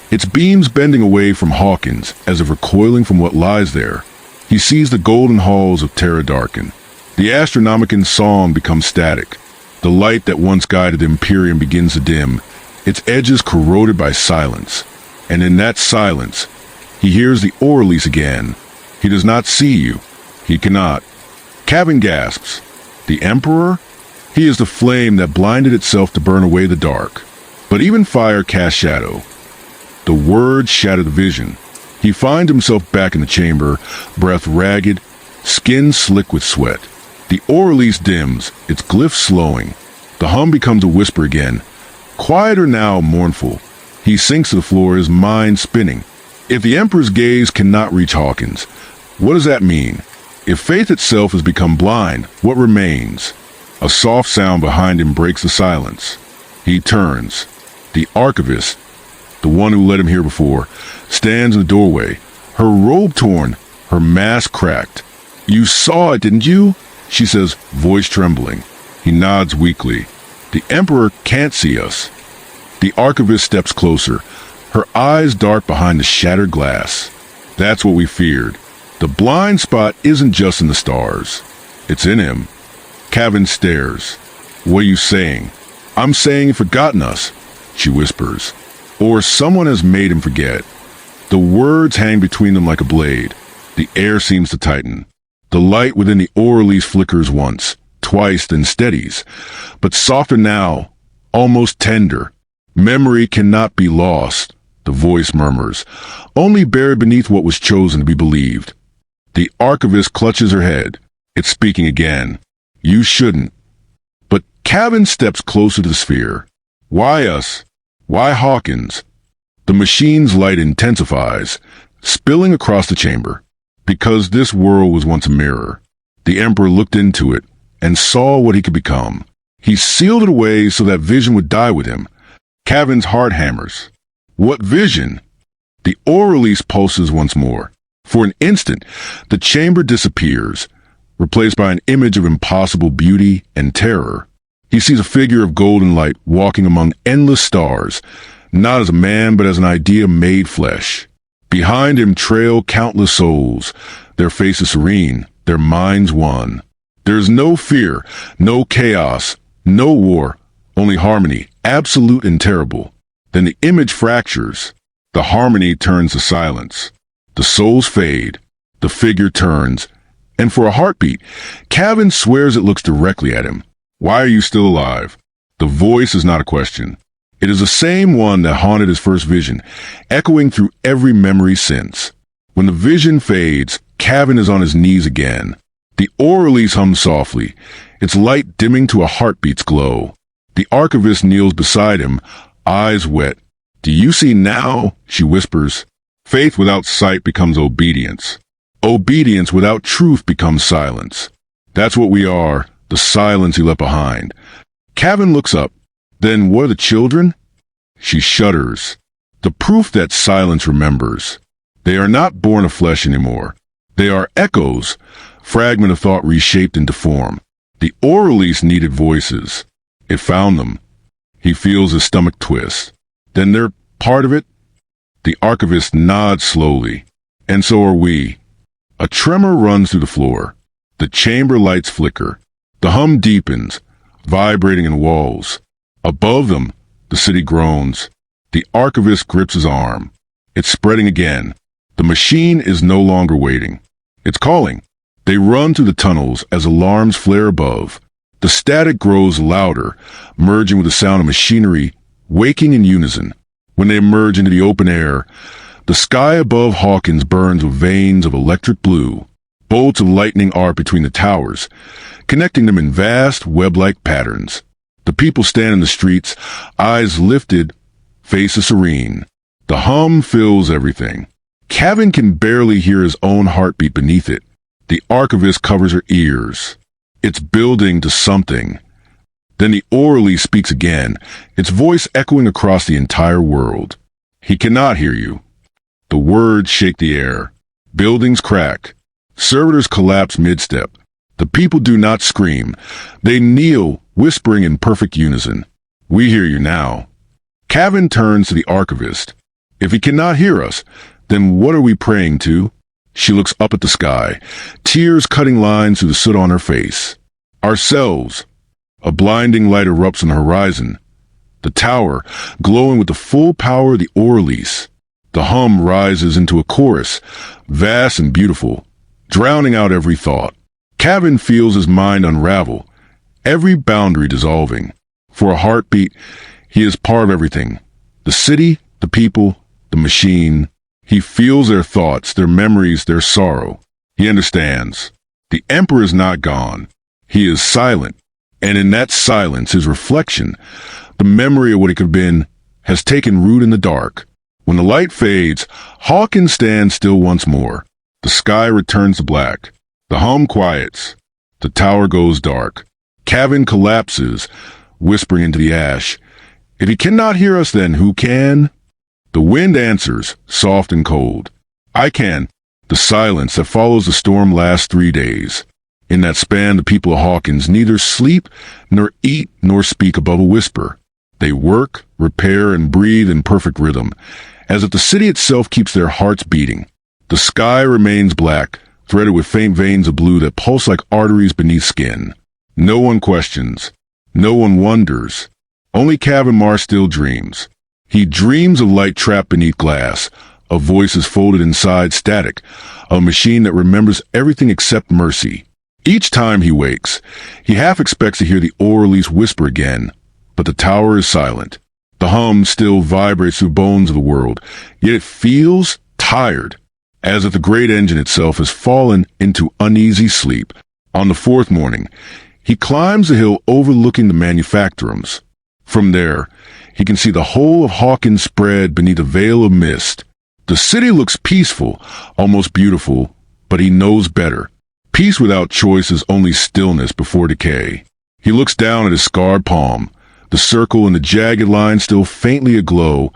its beams bending away from Hawkins as if recoiling from what lies there. He sees the golden halls of Terra darken. The Astronomican song becomes static. The light that once guided the Imperium begins to dim, its edges corroded by silence. And in that silence, he hears the Orlease again. He does not see you. He cannot. Cavan gasps. The Emperor? He is the flame that blinded itself to burn away the dark. But even fire casts shadow. The words shatter the vision. He finds himself back in the chamber, breath ragged, skin slick with sweat. The Orlease dims, its glyph slowing. The hum becomes a whisper again, quieter now, mournful. He sinks to the floor, his mind spinning. If the Emperor's gaze cannot reach Hawkins, what does that mean? If faith itself has become blind, what remains? A soft sound behind him breaks the silence. He turns. The archivist, the one who led him here before, stands in the doorway, her robe torn, her mask cracked. "You saw it, didn't you?" she says, voice trembling. He nods weakly. "The Emperor can't see us." The archivist steps closer, her eyes dark behind the shattered glass. That's what we feared. The blind spot isn't just in the stars. It's in him. Cavan stares. "What are you saying?" "I'm saying you've forgotten us," she whispers. "Or someone has made him forget." The words hang between them like a blade. The air seems to tighten. The light within the Orlease flickers once, twice, then steadies. But softer now, almost tender. "Memory cannot be lost," the voice murmurs, "only buried beneath what was chosen to be believed." The archivist clutches her head. It's speaking again. "You shouldn't." But Cavan steps closer to the sphere. "Why us? Why Hawkins?" The machine's light intensifies, spilling across the chamber. Because this world was once a mirror. The Emperor looked into it and saw what he could become. He sealed it away so that vision would die with him. Cavan's heart hammers. What vision? The Orlease pulses once more. For an instant, the chamber disappears, replaced by an image of impossible beauty and terror. He sees a figure of golden light walking among endless stars, not as a man but as an idea made flesh. Behind him trail countless souls, their faces serene, their minds one. There is no fear, no chaos, no war, only harmony, absolute and terrible. Then the image fractures. The harmony turns to silence. The souls fade. The figure turns. And for a heartbeat, Cavan swears it looks directly at him. "Why are you still alive?" The voice is not a question. It is the same one that haunted his first vision, echoing through every memory since. When the vision fades, Cavan is on his knees again. The Orlease hums softly, its light dimming to a heartbeat's glow. The archivist kneels beside him, eyes wet. "Do you see now?" she whispers. "Faith without sight becomes obedience. Obedience without truth becomes silence. That's what we are, the silence he left behind." Cavan looks up. "Then what are the children?" She shudders. The proof that silence remembers. They are not born of flesh anymore. They are echoes, fragment of thought reshaped into form. The Orlease needed voices. It found them. He feels his stomach twist. Then they're part of it? The archivist nods slowly. And so are we. A tremor runs through the floor. The chamber lights flicker. The hum deepens, vibrating in walls. Above them, the city groans. The archivist grips his arm. It's spreading again. The machine is no longer waiting. It's calling. They run through the tunnels as alarms flare above. The static grows louder, merging with the sound of machinery, waking in unison. When they emerge into the open air, the sky above Hawkins burns with veins of electric blue. Bolts of lightning arc between the towers, connecting them in vast web-like patterns. The people stand in the streets, eyes lifted, faces serene. The hum fills everything. Kevin can barely hear his own heartbeat beneath it. The archivist covers her ears. It's building to something. Then the Orlease speaks again, its voice echoing across the entire world. He cannot hear you. The words shake the air. Buildings crack. Servitors collapse mid-step. The people do not scream. They kneel, whispering in perfect unison. We hear you now. Kevin turns to the archivist. If he cannot hear us, then what are we praying to? She looks up at the sky, tears cutting lines through the soot on her face. Ourselves. A blinding light erupts on the horizon. The tower, glowing with the full power of the Orlease. The hum rises into a chorus, vast and beautiful, drowning out every thought. Kevin feels his mind unravel, every boundary dissolving. For a heartbeat, he is part of everything. The city, the people, the machine. He feels their thoughts, their memories, their sorrow. He understands. The Emperor is not gone. He is silent. And in that silence, his reflection, the memory of what it could have been, has taken root in the dark. When the light fades, Hawkins stands still once more. The sky returns to black. The hum quiets. The tower goes dark. Kevin collapses, whispering into the ash. If he cannot hear us, then who can? The wind answers, soft and cold. I can. The silence that follows the storm lasts 3 days. In that span, the people of Hawkins neither sleep, nor eat, nor speak above a whisper. They work, repair, and breathe in perfect rhythm, as if the city itself keeps their hearts beating. The sky remains black, threaded with faint veins of blue that pulse like arteries beneath skin. No one questions. No one wonders. Only Kevin Marr still dreams. He dreams of light trapped beneath glass, of voices folded inside static, a machine that remembers everything except mercy. Each time he wakes, he half expects to hear the Orlease whisper again, but the tower is silent. The hum still vibrates through bones of the world, yet it feels tired, as if the great engine itself has fallen into uneasy sleep. On the 4th morning, he climbs the hill overlooking the manufactorums. From there, he can see the whole of Hawkins spread beneath a veil of mist. The city looks peaceful, almost beautiful, but he knows better. Peace without choice is only stillness before decay. He looks down at his scarred palm, the circle and the jagged line still faintly aglow,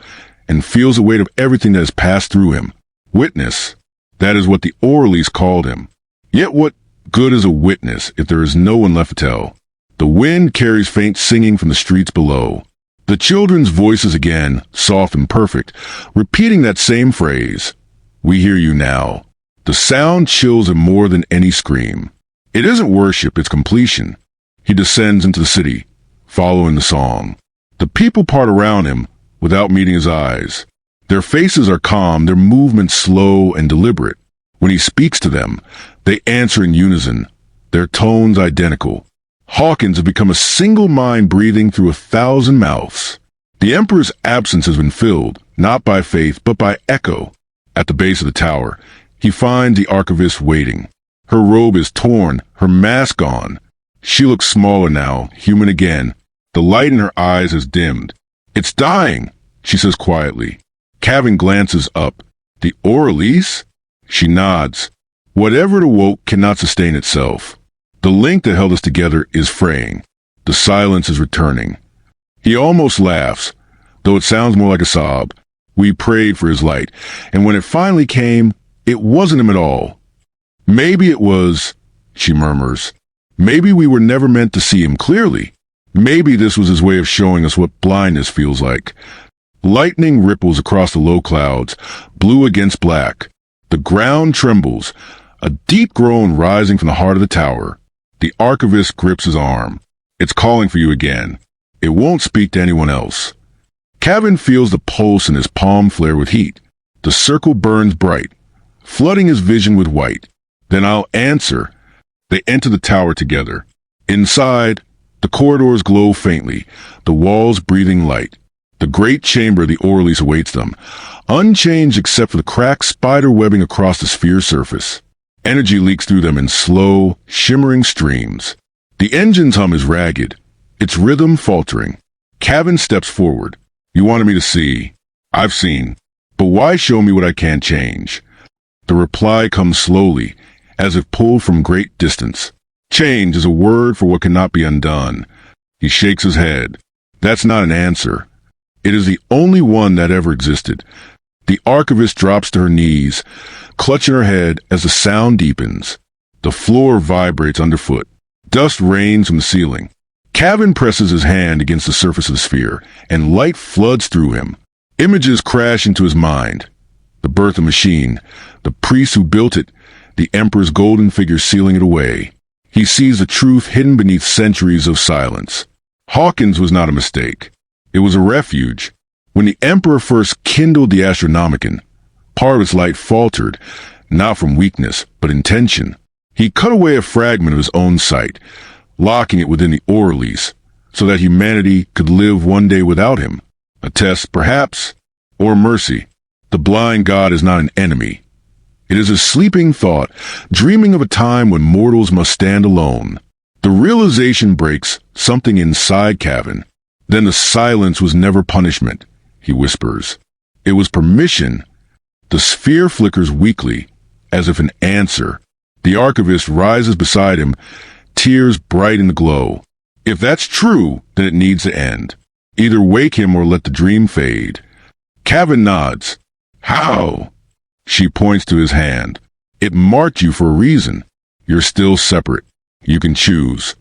and feels the weight of everything that has passed through him. Witness. That is what the Orlease called him. Yet what good is a witness if there is no one left to tell? The wind carries faint singing from the streets below. The children's voices again, soft and perfect, repeating that same phrase. We hear you now. The sound chills him more than any scream. It isn't worship, it's completion. He descends into the city, following the song. The people part around him without meeting his eyes. Their faces are calm, their movements slow and deliberate. When he speaks to them, they answer in unison, their tones identical. Hawkins have become a single mind breathing through 1,000 mouths. The Emperor's absence has been filled, not by faith, but by echo. At the base of the tower, he finds the archivist waiting. Her robe is torn, her mask gone. She looks smaller now, human again. The light in her eyes has dimmed. It's dying, she says quietly. Kevin glances up. The Orlease? She nods. Whatever it awoke cannot sustain itself. The link that held us together is fraying. The silence is returning. He almost laughs, though it sounds more like a sob. We prayed for his light, and when it finally came, it wasn't him at all. Maybe it was, she murmurs. Maybe we were never meant to see him clearly. Maybe this was his way of showing us what blindness feels like. Lightning ripples across the low clouds, blue against black. The ground trembles, a deep groan rising from the heart of the tower. The archivist grips his arm. It's calling for you again. It won't speak to anyone else. Cavan feels the pulse in his palm flare with heat. The circle burns bright, flooding his vision with white. Then I'll answer. They enter the tower together. Inside, the corridors glow faintly, the walls breathing light. The great chamber of the Orleans awaits them, unchanged except for the cracked spider webbing across the sphere's surface. Energy leaks through them in slow, shimmering streams. The engine's hum is ragged, its rhythm faltering. Cavan steps forward. You wanted me to see. I've seen. But why show me what I can't change? The reply comes slowly, as if pulled from great distance. Change is a word for what cannot be undone. He shakes his head. That's not an answer. It is the only one that ever existed. The archivist drops to her knees, clutching her head as the sound deepens. The floor vibrates underfoot. Dust rains from the ceiling. Cavan presses his hand against the surface of the sphere, and light floods through him. Images crash into his mind. The birth of machine, the priest who built it, the emperor's golden figure sealing it away. He sees the truth hidden beneath centuries of silence. Hawkins was not a mistake. It was a refuge. When the emperor first kindled the Astronomican, part of its light faltered, not from weakness, but intention. He cut away a fragment of his own sight, locking it within the Orleans, so that humanity could live one day without him. A test, perhaps, or mercy. The blind god is not an enemy. It is a sleeping thought, dreaming of a time when mortals must stand alone. The realization breaks something inside Cavan. Then the silence was never punishment, he whispers. It was permission. The sphere flickers weakly, as if an answer. The archivist rises beside him, tears bright in the glow. If that's true, then it needs to end. Either wake him or let the dream fade. Cavan nods. How? She points to his hand. It marked you for a reason. You're still separate. You can choose.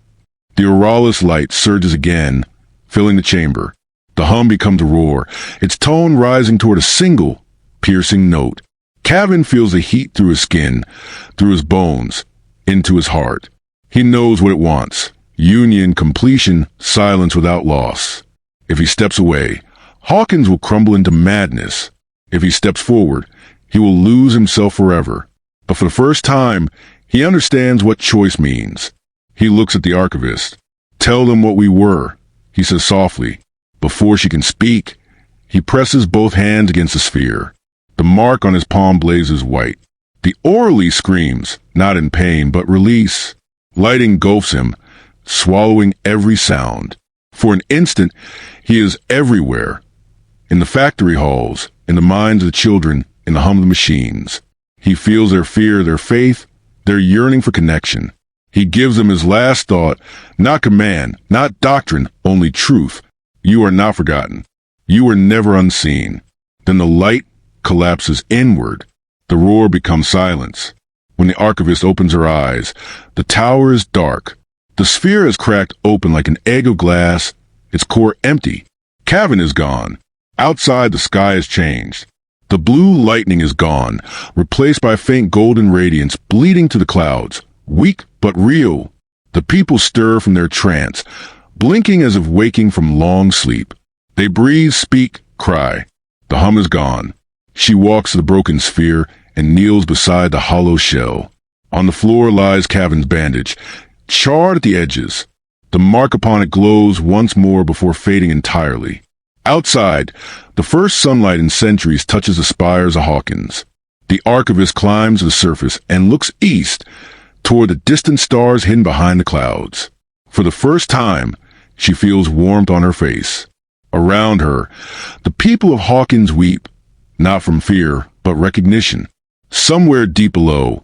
The Auralis light surges again, filling the chamber. The hum becomes a roar, its tone rising toward a single, piercing note. Cavan feels the heat through his skin, through his bones, into his heart. He knows what it wants. Union, completion, silence without loss. If he steps away, Hawkins will crumble into madness. If he steps forward, he will lose himself forever. But for the first time, he understands what choice means. He looks at the archivist. Tell them what we were, he says softly. Before she can speak, he presses both hands against the sphere. The mark on his palm blazes white. The Orleans screams, not in pain, but release. Light engulfs him, swallowing every sound. For an instant, he is everywhere. In the factory halls, in the minds of the children, in the hum of the machines. He feels their fear, their faith, their yearning for connection. He gives them his last thought, not command, not doctrine, only truth. You are not forgotten. You were never unseen. Then the light collapses inward. The roar becomes silence. When the archivist opens her eyes, the tower is dark. The sphere is cracked open like an egg of glass, its core empty. Cavan is gone. Outside, the sky has changed. The blue lightning is gone, replaced by a faint golden radiance bleeding to the clouds, weak but real. The people stir from their trance, blinking as if waking from long sleep. They breathe, speak, cry. The hum is gone. She walks to the broken sphere and kneels beside the hollow shell. On the floor lies Cavan's bandage, charred at the edges. The mark upon it glows once more before fading entirely. Outside, the first sunlight in centuries touches the spires of Hawkins. The archivist climbs to the surface and looks east, toward the distant stars hidden behind the clouds. For the first time, she feels warmth on her face. Around her, the people of Hawkins weep, not from fear, but recognition. Somewhere deep below,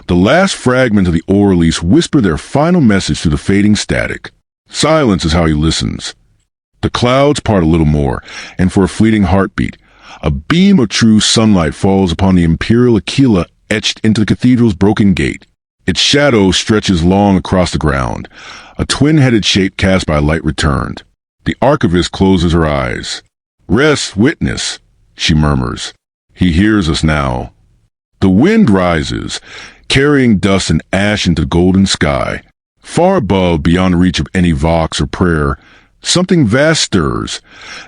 the last fragments of the Orleans whisper their final message through the fading static. Silence is how he listens. The clouds part a little more, and for a fleeting heartbeat, a beam of true sunlight falls upon the Imperial Aquila etched into the cathedral's broken gate. Its shadow stretches long across the ground, a twin-headed shape cast by light returned. The archivist closes her eyes. "Rest, witness," she murmurs. "He hears us now." The wind rises, carrying dust and ash into the golden sky. Far above, beyond reach of any vox or prayer, something vast stirs,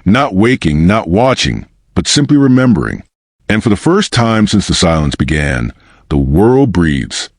not waking, not watching, but simply remembering. And for the first time since the silence began, the world breathes.